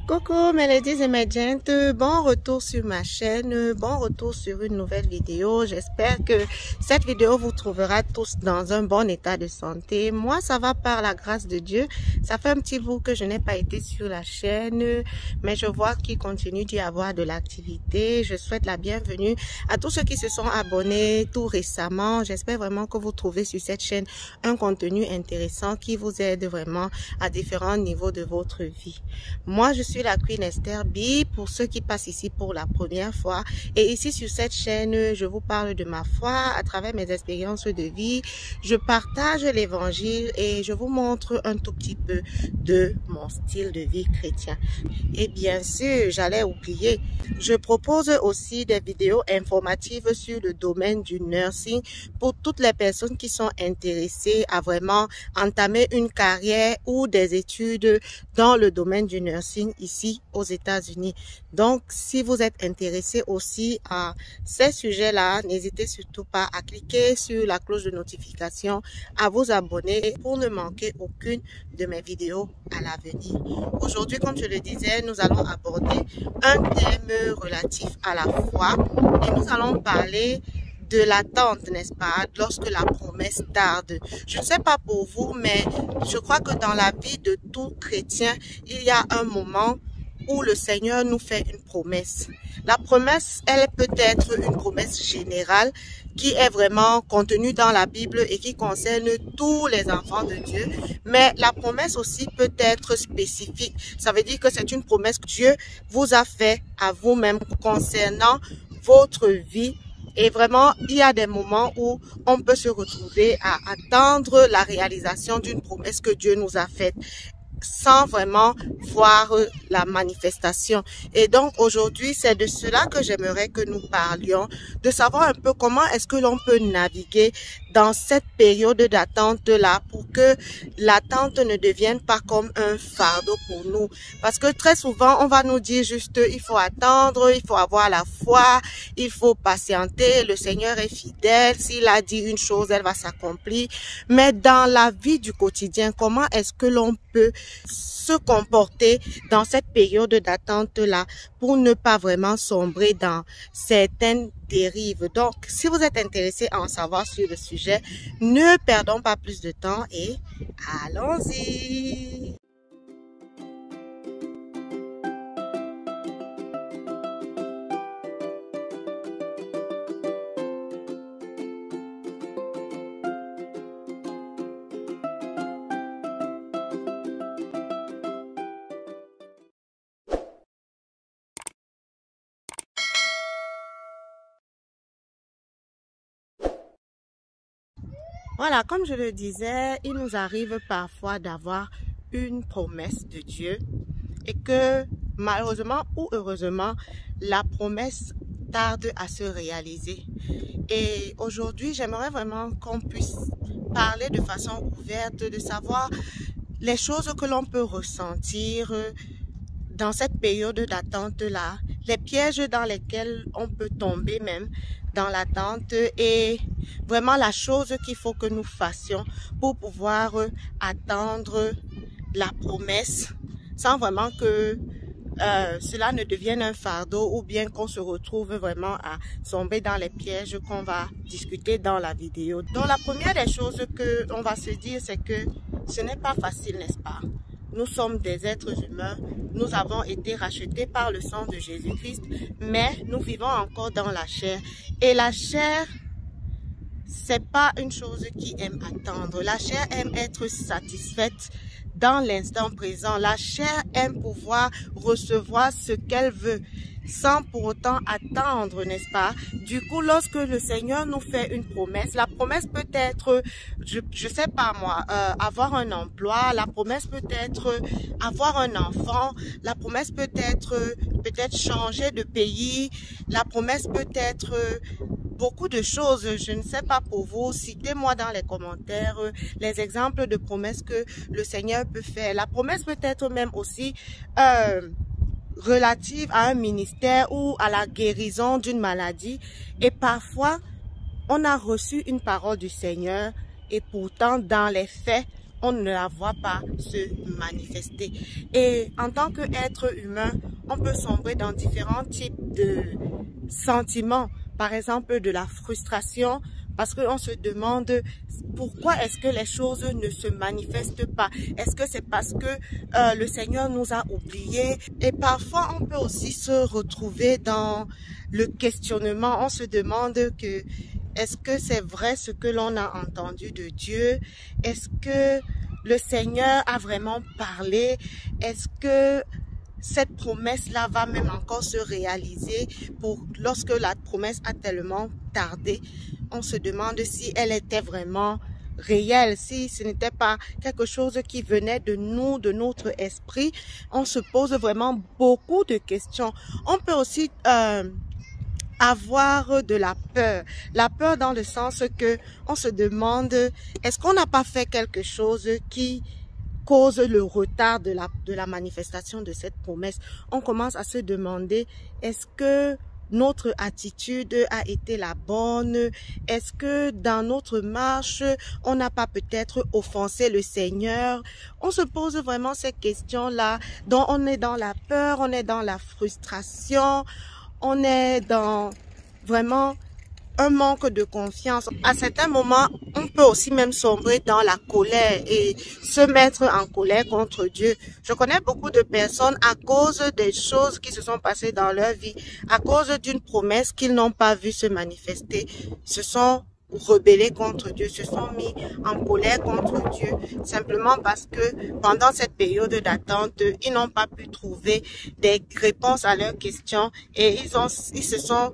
Coucou mes ladies et mes gents, bon retour sur ma chaîne, bon retour sur une nouvelle vidéo. J'espère que cette vidéo vous trouvera tous dans un bon état de santé. Moi ça va par la grâce de Dieu. Ça fait un petit bout que je n'ai pas été sur la chaîne, mais je vois qu'il continue d'y avoir de l'activité. Je souhaite la bienvenue à tous ceux qui se sont abonnés tout récemment. J'espère vraiment que vous trouvez sur cette chaîne un contenu intéressant qui vous aide vraiment à différents niveaux de votre vie. Moi je suis la Queen Esther B pour ceux qui passent ici pour la première fois, et ici sur cette chaîne je vous parle de ma foi à travers mes expériences de vie. Je partage l'évangile et je vous montre un tout petit peu de mon style de vie chrétien. Et bien sûr, j'allais oublier, je propose aussi des vidéos informatives sur le domaine du nursing pour toutes les personnes qui sont intéressées à vraiment entamer une carrière ou des études dans le domaine du nursing ici aux États-Unis. Donc, si vous êtes intéressé aussi à ces sujets-là, n'hésitez surtout pas à cliquer sur la cloche de notification, à vous abonner pour ne manquer aucune de mes vidéos à l'avenir. Aujourd'hui, comme je le disais, nous allons aborder un thème relatif à la foi et nous allons parler de l'attente, n'est-ce pas, lorsque la promesse tarde. Je ne sais pas pour vous, mais je crois que dans la vie de tout chrétien, il y a un moment où le Seigneur nous fait une promesse. La promesse, elle peut être une promesse générale qui est vraiment contenue dans la Bible et qui concerne tous les enfants de Dieu. Mais la promesse aussi peut être spécifique. Ça veut dire que c'est une promesse que Dieu vous a fait à vous-même concernant votre vie. Et vraiment, il y a des moments où on peut se retrouver à attendre la réalisation d'une promesse que Dieu nous a faite sans vraiment voir la manifestation. Et donc aujourd'hui, c'est de cela que j'aimerais que nous parlions, de savoir un peu comment est-ce que l'on peut naviguer dans cette période d'attente-là pour que l'attente ne devienne pas comme un fardeau pour nous. Parce que très souvent, on va nous dire juste, il faut attendre, il faut avoir la foi, il faut patienter, le Seigneur est fidèle, s'il a dit une chose, elle va s'accomplir. Mais dans la vie du quotidien, comment est-ce que l'on peut se comporter dans cette période d'attente-là pour ne pas vraiment sombrer dans certaines dérives? Donc, si vous êtes intéressé à en savoir sur le sujet, ne perdons pas plus de temps et allons-y! Voilà, comme je le disais, il nous arrive parfois d'avoir une promesse de Dieu et que malheureusement ou heureusement, la promesse tarde à se réaliser. Et aujourd'hui, j'aimerais vraiment qu'on puisse parler de façon ouverte, de savoir les choses que l'on peut ressentir dans cette période d'attente-là, les pièges dans lesquels on peut tomber même dans l'attente et vraiment la chose qu'il faut que nous fassions pour pouvoir attendre la promesse sans vraiment que cela ne devienne un fardeau ou bien qu'on se retrouve vraiment à tomber dans les pièges qu'on va discuter dans la vidéo. Donc la première des choses que on va se dire, c'est que ce n'est pas facile, n'est-ce pas? Nous sommes des êtres humains, nous avons été rachetés par le sang de Jésus-Christ, mais nous vivons encore dans la chair. Et la chair, c'est pas une chose qui aime attendre. La chair aime être satisfaite dans l'instant présent. La chair aime pouvoir recevoir ce qu'elle veut, sans pour autant attendre, n'est-ce pas? Du coup, lorsque le Seigneur nous fait une promesse, la promesse peut être, je sais pas moi, avoir un emploi, la promesse peut être avoir un enfant, la promesse peut être peut-être changer de pays, la promesse peut être beaucoup de choses. Je ne sais pas pour vous, citez-moi dans les commentaires les exemples de promesses que le Seigneur peut faire. La promesse peut être même aussi relative à un ministère ou à la guérison d'une maladie. Et parfois, on a reçu une parole du Seigneur et pourtant, dans les faits, on ne la voit pas se manifester. Et en tant qu'être humain, on peut sombrer dans différents types de sentiments. Par exemple, de la frustration, parce qu'on se demande pourquoi est-ce que les choses ne se manifestent pas. Est-ce que c'est parce que le Seigneur nous a oubliés? Et parfois, on peut aussi se retrouver dans le questionnement. On se demande que est-ce que c'est vrai ce que l'on a entendu de Dieu? Est-ce que le Seigneur a vraiment parlé? Est-ce que cette promesse-là va même encore se réaliser lorsque la promesse a tellement tardé? On se demande si elle était vraiment réelle, si ce n'était pas quelque chose qui venait de nous, de notre esprit. On se pose vraiment beaucoup de questions. On peut aussi avoir de la peur dans le sens que on se demande est-ce qu'on n'a pas fait quelque chose qui cause le retard de la manifestation de cette promesse. On commence à se demander est-ce que notre attitude a été la bonne? Est-ce que dans notre marche, on n'a pas peut-être offensé le Seigneur? On se pose vraiment ces questions-là, dont on est dans la peur, on est dans la frustration, on est dans vraiment un manque de confiance. À certains moments, on peut aussi même sombrer dans la colère et se mettre en colère contre Dieu. Je connais beaucoup de personnes à cause des choses qui se sont passées dans leur vie, à cause d'une promesse qu'ils n'ont pas vue se manifester, se sont rebellés contre Dieu, se sont mis en colère contre Dieu, simplement parce que pendant cette période d'attente, ils n'ont pas pu trouver des réponses à leurs questions et ils se sont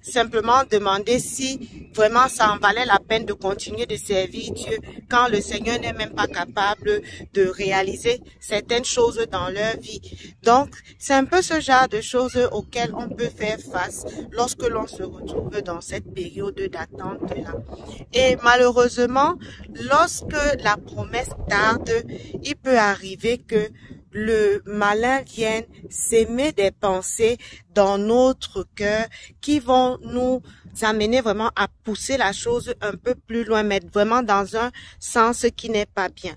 simplement demander si vraiment ça en valait la peine de continuer de servir Dieu quand le Seigneur n'est même pas capable de réaliser certaines choses dans leur vie. Donc, c'est un peu ce genre de choses auxquelles on peut faire face lorsque l'on se retrouve dans cette période d'attente-là. Et malheureusement, lorsque la promesse tarde, il peut arriver que le malin vient s'aimer des pensées dans notre cœur qui vont nous amener vraiment à pousser la chose un peu plus loin, mais vraiment dans un sens qui n'est pas bien.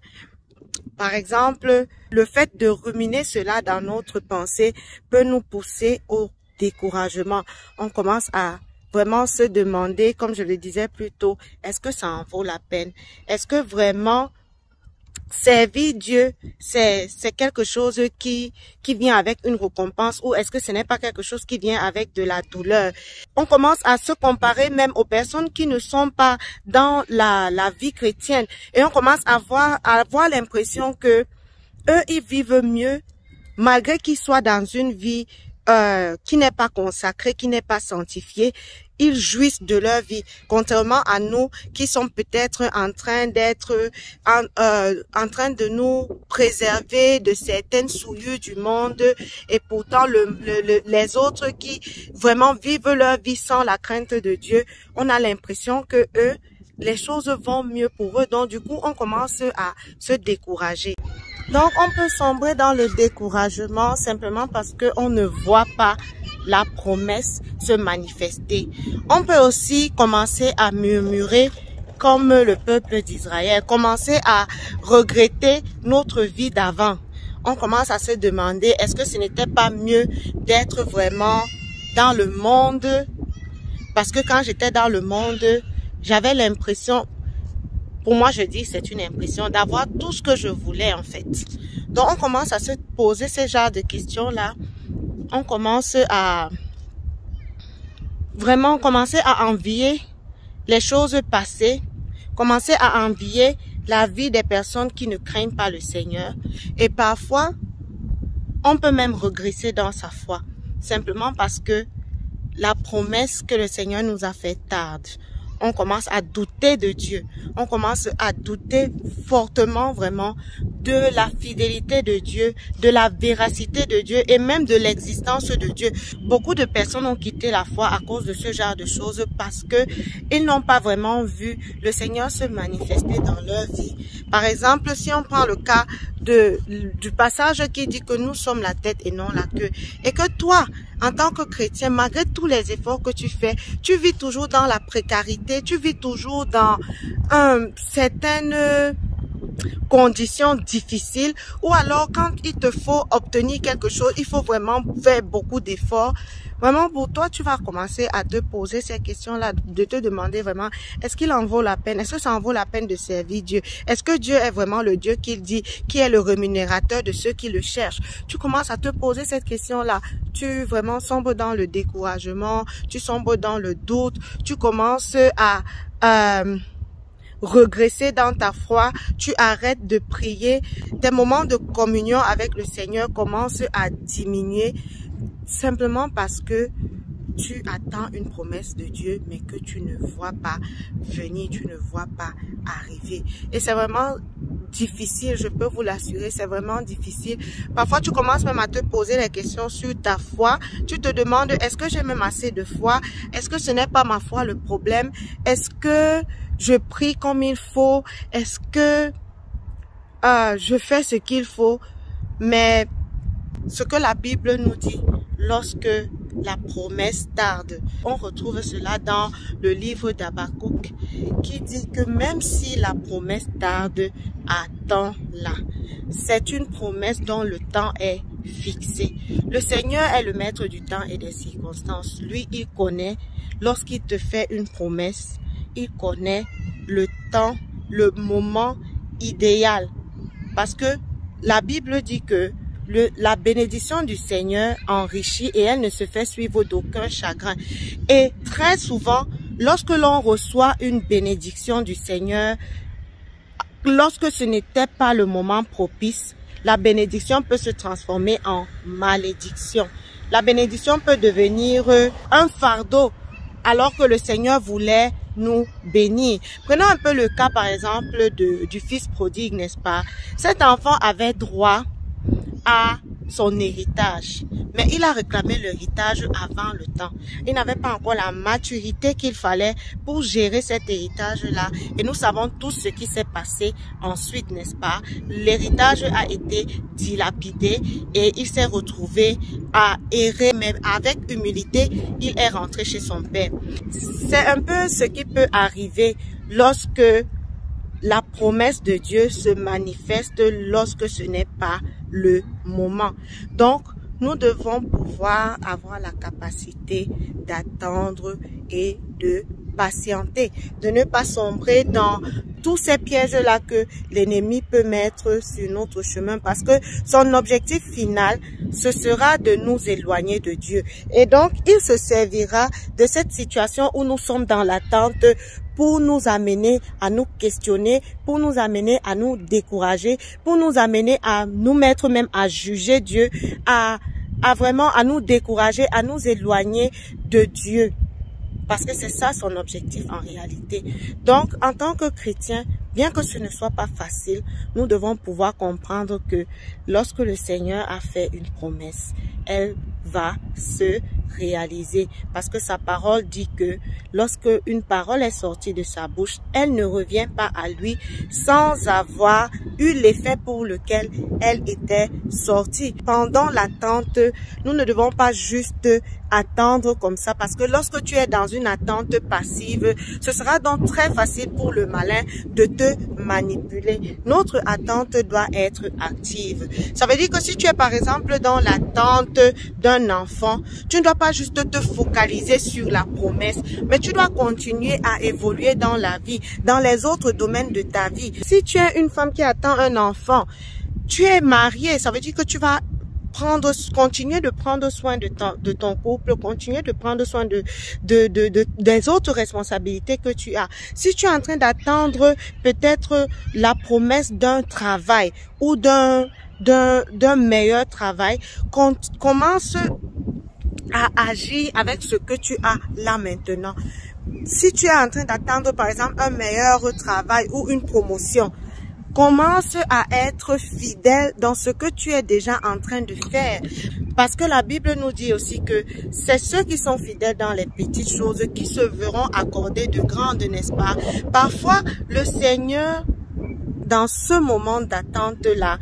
Par exemple, le fait de ruminer cela dans notre pensée peut nous pousser au découragement. On commence à vraiment se demander, comme je le disais plus tôt, est-ce que ça en vaut la peine? Est-ce que vraiment servir Dieu, c'est quelque chose qui vient avec une récompense ou est-ce que ce n'est pas quelque chose qui vient avec de la douleur? On commence à se comparer même aux personnes qui ne sont pas dans la vie chrétienne et on commence à avoir l'impression que eux, ils vivent mieux malgré qu'ils soient dans une vie qui n'est pas consacrée, qui n'est pas sanctifiée. Ils jouissent de leur vie, contrairement à nous qui sommes peut-être en train de nous préserver de certaines souillures du monde et pourtant les autres qui vraiment vivent leur vie sans la crainte de Dieu, on a l'impression que eux, les choses vont mieux pour eux. Donc du coup, on commence à se décourager. Donc on peut sombrer dans le découragement simplement parce qu'on ne voit pas la promesse se manifester. On peut aussi commencer à murmurer comme le peuple d'Israël, commencer à regretter notre vie d'avant. On commence à se demander, est-ce que ce n'était pas mieux d'être vraiment dans le monde? Parce que quand j'étais dans le monde, j'avais l'impression, pour moi je dis c'est une impression, d'avoir tout ce que je voulais en fait. Donc on commence à se poser ce genre de questions-là. On commence à vraiment envier les choses passées, commencer à envier la vie des personnes qui ne craignent pas le Seigneur. Et parfois, on peut même regresser dans sa foi, simplement parce que la promesse que le Seigneur nous a fait tarde. On commence à douter de Dieu. On commence à douter fortement vraiment de la fidélité de Dieu, de la véracité de Dieu et même de l'existence de Dieu. Beaucoup de personnes ont quitté la foi à cause de ce genre de choses parce que ils n'ont pas vraiment vu le Seigneur se manifester dans leur vie. Par exemple, si on prend le cas du passage qui dit que nous sommes la tête et non la queue et que toi, en tant que chrétien, malgré tous les efforts que tu fais, tu vis toujours dans la précarité, tu vis toujours dans certaines conditions difficiles, ou alors quand il te faut obtenir quelque chose, il faut vraiment faire beaucoup d'efforts. Vraiment, pour toi, tu vas commencer à te poser ces questions-là, de te demander vraiment, est-ce qu'il en vaut la peine? Est-ce que ça en vaut la peine de servir Dieu? Est-ce que Dieu est vraiment le Dieu qu'il dit, qui est le rémunérateur de ceux qui le cherchent? Tu commences à te poser cette question-là. Tu vraiment sombres dans le découragement, tu sombres dans le doute, tu commences à regresser dans ta foi, tu arrêtes de prier, tes moments de communion avec le Seigneur commencent à diminuer, simplement parce que tu attends une promesse de Dieu, mais que tu ne vois pas venir, tu ne vois pas arriver. Et c'est vraiment difficile, je peux vous l'assurer, c'est vraiment difficile. Parfois, tu commences même à te poser des questions sur ta foi. Tu te demandes, est-ce que j'ai même assez de foi? Est-ce que ce n'est pas ma foi le problème? Est-ce que je prie comme il faut? Est-ce que je fais ce qu'il faut? Mais ce que la Bible nous dit, lorsque la promesse tarde, on retrouve cela dans le livre d'Habakkuk qui dit que même si la promesse tarde, attends-la. C'est une promesse dont le temps est fixé. Le Seigneur est le maître du temps et des circonstances. Lui, il connaît, lorsqu'il te fait une promesse, il connaît le temps, le moment idéal. Parce que la Bible dit que la bénédiction du Seigneur enrichit et elle ne se fait suivre d'aucun chagrin. Et très souvent, lorsque l'on reçoit une bénédiction du Seigneur, lorsque ce n'était pas le moment propice, la bénédiction peut se transformer en malédiction. La bénédiction peut devenir un fardeau alors que le Seigneur voulait nous bénir. Prenons un peu le cas par exemple du fils prodigue, n'est-ce pas? Cet enfant avait droit à son héritage, mais il a réclamé l'héritage avant le temps. Il n'avait pas encore la maturité qu'il fallait pour gérer cet héritage-là. Et nous savons tous ce qui s'est passé ensuite, n'est-ce pas? L'héritage a été dilapidé et il s'est retrouvé à errer, mais avec humilité, il est rentré chez son père. C'est un peu ce qui peut arriver lorsque la promesse de Dieu se manifeste lorsque ce n'est pas le moment. Donc, nous devons pouvoir avoir la capacité d'attendre et de patienter, de ne pas sombrer dans tous ces pièges-là que l'ennemi peut mettre sur notre chemin, parce que son objectif final, ce sera de nous éloigner de Dieu. Et donc, il se servira de cette situation où nous sommes dans l'attente pour nous amener à nous questionner, pour nous amener à nous décourager, pour nous amener à nous mettre même à juger Dieu, à vraiment à nous décourager, à nous éloigner de Dieu. Parce que c'est ça son objectif en réalité. Donc, en tant que chrétien, bien que ce ne soit pas facile, nous devons pouvoir comprendre que lorsque le Seigneur a fait une promesse, elle va se réaliser. Parce que sa parole dit que lorsque une parole est sortie de sa bouche, elle ne revient pas à lui sans avoir eu l'effet pour lequel elle était sortie. Pendant l'attente, nous ne devons pas juste attendre comme ça, parce que lorsque tu es dans une attente passive, ce sera donc très facile pour le malin de te manipuler. Notre attente doit être active. Ça veut dire que si tu es par exemple dans l'attente d'un enfant, tu ne dois pas juste te focaliser sur la promesse, mais tu dois continuer à évoluer dans la vie, dans les autres domaines de ta vie. Si tu es une femme qui attend un enfant, tu es mariée, ça veut dire que tu vas continuer de prendre soin de ton couple, continuer de prendre soin des autres responsabilités que tu as. Si tu es en train d'attendre peut-être la promesse d'un travail ou d'un meilleur travail, commence à agir avec ce que tu as là maintenant. Si tu es en train d'attendre par exemple un meilleur travail ou une promotion, commence à être fidèle dans ce que tu es déjà en train de faire. Parce que la Bible nous dit aussi que c'est ceux qui sont fidèles dans les petites choses qui se verront accorder de grandes, n'est-ce pas? Parfois, le Seigneur, dans ce moment d'attente-là,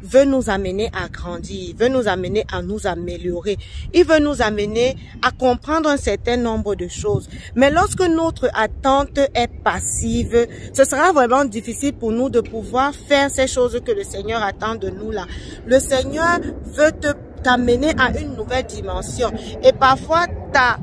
veut nous amener à grandir, veut nous amener à nous améliorer. Il veut nous amener à comprendre un certain nombre de choses. Mais lorsque notre attente est passive, ce sera vraiment difficile pour nous de pouvoir faire ces choses que le Seigneur attend de nous là. Le Seigneur veut t'amener à une nouvelle dimension. Et parfois, ta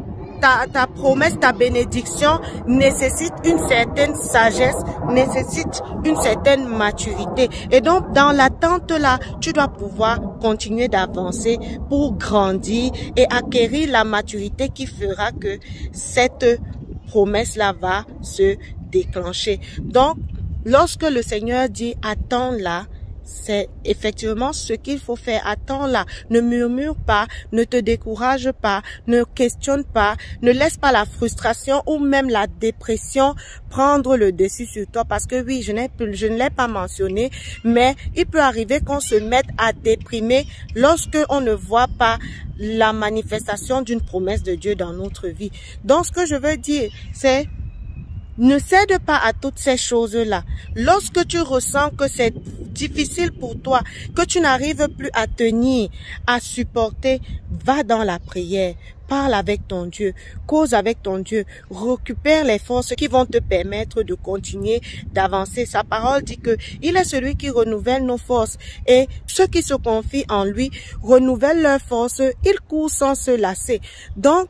promesse, ta bénédiction nécessite une certaine sagesse, nécessite une certaine maturité. Et donc, dans l'attente là, tu dois pouvoir continuer d'avancer pour grandir et acquérir la maturité qui fera que cette promesse là va se déclencher. Donc, lorsque le Seigneur dit « attends là », c'est effectivement ce qu'il faut faire. Attends là, ne murmure pas, ne te décourage pas, ne questionne pas, ne laisse pas la frustration ou même la dépression prendre le dessus sur toi. Parce que oui, je ne l'ai pas mentionné, mais il peut arriver qu'on se mette à déprimer lorsque on ne voit pas la manifestation d'une promesse de Dieu dans notre vie. Donc ce que je veux dire, c'est ne cède pas à toutes ces choses-là. Lorsque tu ressens que c'est difficile pour toi, que tu n'arrives plus à tenir, à supporter, va dans la prière. Parle avec ton Dieu, cause avec ton Dieu, récupère les forces qui vont te permettre de continuer d'avancer. Sa parole dit que il est celui qui renouvelle nos forces et ceux qui se confient en lui renouvellent leurs forces, ils courent sans se lasser. Donc,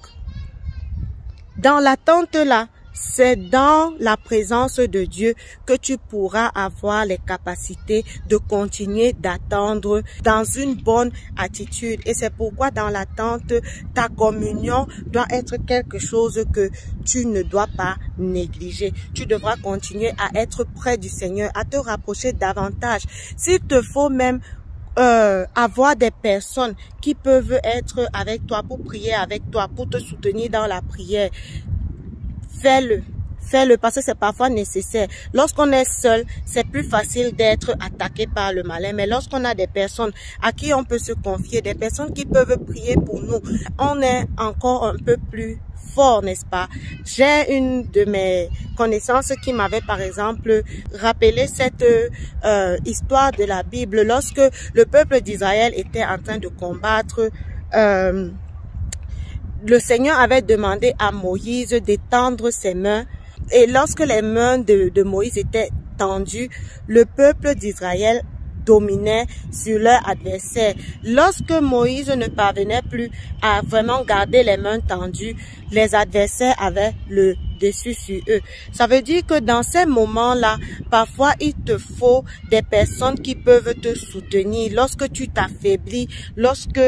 dans l'attente là, c'est dans la présence de Dieu que tu pourras avoir les capacités de continuer d'attendre dans une bonne attitude. Et c'est pourquoi dans l'attente, ta communion doit être quelque chose que tu ne dois pas négliger. Tu devras continuer à être près du Seigneur, à te rapprocher davantage. S'il te faut même avoir des personnes qui peuvent être avec toi pour prier avec toi, pour te soutenir dans la prière, fais-le. Fais-le parce que c'est parfois nécessaire. Lorsqu'on est seul, c'est plus facile d'être attaqué par le malin. Mais lorsqu'on a des personnes à qui on peut se confier, des personnes qui peuvent prier pour nous, on est encore un peu plus fort, n'est-ce pas? J'ai une de mes connaissances qui m'avait par exemple rappelé cette histoire de la Bible. Lorsque le peuple d'Israël était en train de combattre, le Seigneur avait demandé à Moïse d'étendre ses mains. Et lorsque les mains de Moïse étaient tendues, le peuple d'Israël dominait sur leur adversaire. Lorsque Moïse ne parvenait plus à vraiment garder les mains tendues, les adversaires avaient le dessus sur eux. Ça veut dire que dans ces moments-là, parfois il te faut des personnes qui peuvent te soutenir. Lorsque tu t'affaiblis, lorsque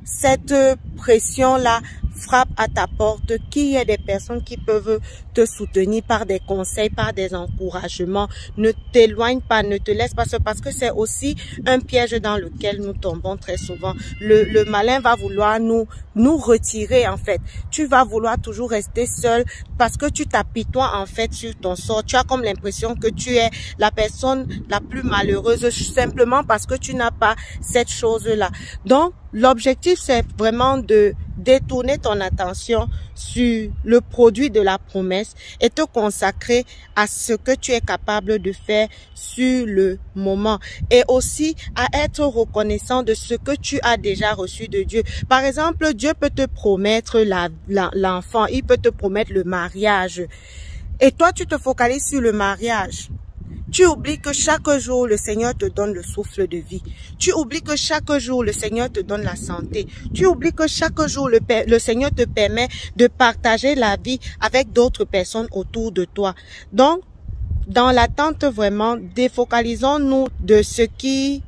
cette pression-là frappe à ta porte, qu'il y ait des personnes qui peuvent te soutenir par des conseils, par des encouragements. Ne t'éloigne pas, ne te laisse pas seul, parce que c'est aussi un piège dans lequel nous tombons très souvent. Le malin va vouloir nous retirer en fait. Tu vas vouloir toujours rester seul parce que tu t'apitoies en fait sur ton sort. Tu as comme l'impression que tu es la personne la plus malheureuse simplement parce que tu n'as pas cette chose-là. Donc, l'objectif, c'est vraiment de détourner ton attention sur le produit de la promesse et te consacrer à ce que tu es capable de faire sur le moment et aussi à être reconnaissant de ce que tu as déjà reçu de Dieu. Par exemple, Dieu peut te promettre l'enfant, il peut te promettre le mariage et toi tu te focalises sur le mariage. Tu oublies que chaque jour, le Seigneur te donne le souffle de vie. Tu oublies que chaque jour, le Seigneur te donne la santé. Tu oublies que chaque jour, le Seigneur te permet de partager la vie avec d'autres personnes autour de toi. Donc, dans l'attente vraiment, défocalisons-nous de ce qui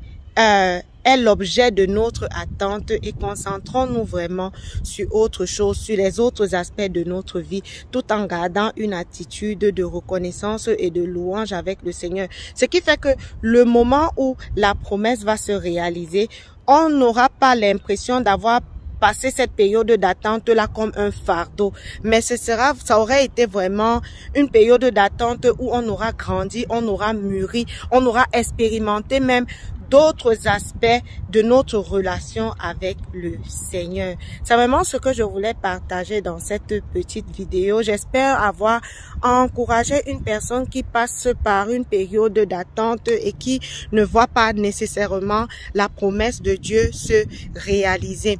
est l'objet de notre attente et concentrons-nous vraiment sur autre chose, sur les autres aspects de notre vie, tout en gardant une attitude de reconnaissance et de louange avec le Seigneur. Ce qui fait que le moment où la promesse va se réaliser, on n'aura pas l'impression d'avoir passé cette période d'attente là comme un fardeau, mais ça aurait été vraiment une période d'attente où on aura grandi, on aura mûri, on aura expérimenté même d'autres aspects de notre relation avec le Seigneur. C'est vraiment ce que je voulais partager dans cette petite vidéo. J'espère avoir encouragé une personne qui passe par une période d'attente et qui ne voit pas nécessairement la promesse de Dieu se réaliser.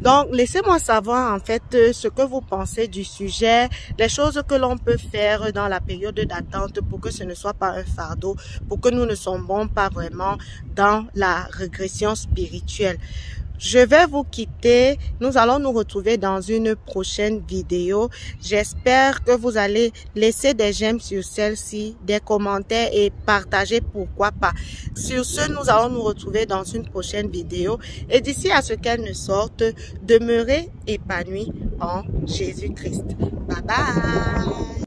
Donc, laissez-moi savoir en fait ce que vous pensez du sujet, les choses que l'on peut faire dans la période d'attente pour que ce ne soit pas un fardeau, pour que nous ne soyons pas vraiment dans la régression spirituelle. Je vais vous quitter. Nous allons nous retrouver dans une prochaine vidéo. J'espère que vous allez laisser des j'aime sur celle-ci, des commentaires et partager pourquoi pas. Sur ce, nous allons nous retrouver dans une prochaine vidéo. Et d'ici à ce qu'elle ne sorte, demeurez épanouis en Jésus-Christ. Bye bye!